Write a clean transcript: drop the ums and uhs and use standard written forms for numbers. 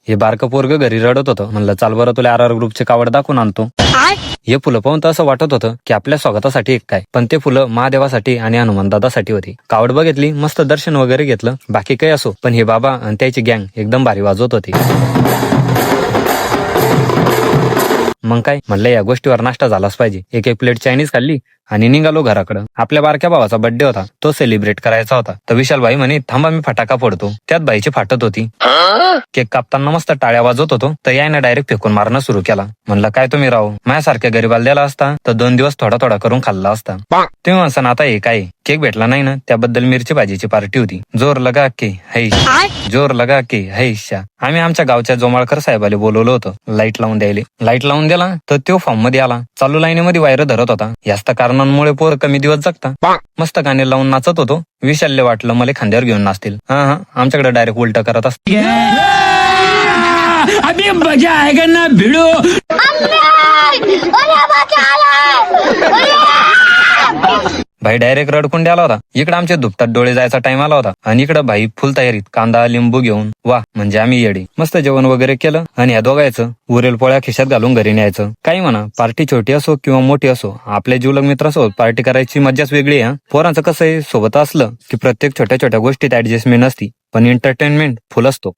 हे बारकं पोरग घरी रडत होतं. म्हणलं चाल बरं तुला RR ग्रुपचे कावड दाखवून आणतो. हे फुलं पाहून तर असं वाटत होतं की आपल्या स्वागतासाठी एक काय, पण ते फुलं महादेवासाठी आणि हनुमान दादासाठी होती. कावड बघितली, मस्त दर्शन वगैरे घेतलं. बाकी काही असो, पण हे बाबा आणि त्याची गँग एकदम भारी वाजवत होती. मग काय म्हणलं, या गोष्टीवर नाश्ता झालाच पाहिजे. एक प्लेट चायनीज खाल्ली आणि निघालो घराकडं. आपल्या बारक्या भावाचा बर्थडे होता, तो सेलिब्रेट करायचा होता. तर विशाल भाई म्हणे थांबा मी फटाका फोडतो. त्यात भाईची फाटत होती. केक कापताना मस्त टाळ्या वाजवत होतो, तर याने डायरेक्ट फेकून मारणं सुरू केला. म्हणलं काय तुम्ही राहू, माझ्यासारख्या गरीबाला द्याला असता तर 2 दिवस थोडा थोडा करून खाल्ला असता. तुम्ही म्हणसान आता हे काय केक भेटला नाही ना, त्याबद्दल मिरची भाजीची पार्टी होती. जोर लगा के है, जोर लगा के है शा. आम्ही आमच्या गावच्या जोमाळकर साहेबाला बोलवलं होतं लाईट लावून द्यायला. लाईट लावून दिला तर तो फॉर्म मध्ये आला. चालू लाईनीमध्ये वायर धरत होता. यास्त कारणांमुळे पोर कमी दिवस जगता. मस्त गाणे लावून नाचत होतो. विशालले वाटलं मला खांद्यावर घेऊन नाचतील. हा आमच्याकडे डायरेक्ट उलट करत असते. अभी मजा आएगा ना भिड़ो. भाई डायरेक्ट रडकुंडी आला होता. इकडे आमचे दुपटात डोळे जायचा टाइम आला होता आणि इकडे भाई फुल तयारीत कांदा लिंबू घेऊन. वा म्हणजे आम्ही येडी. मस्त जेवण वगैरे केलं आणि या दोघायचं उरेल पोळ्या खिशात घालून घरी न्यायचं. काही म्हणा, पार्टी छोटी असो किंवा मोठी असो, आपल्या जीवलग मित्रासोबत पार्टी करायची मजाच वेगळी आहे. पोरांचं कसं आहे, सोबत असलं की प्रत्येक छोट्या छोट्या गोष्टीत ऍडजस्टमेंट असती, पण एंटरटेनमेंट फुल असतो.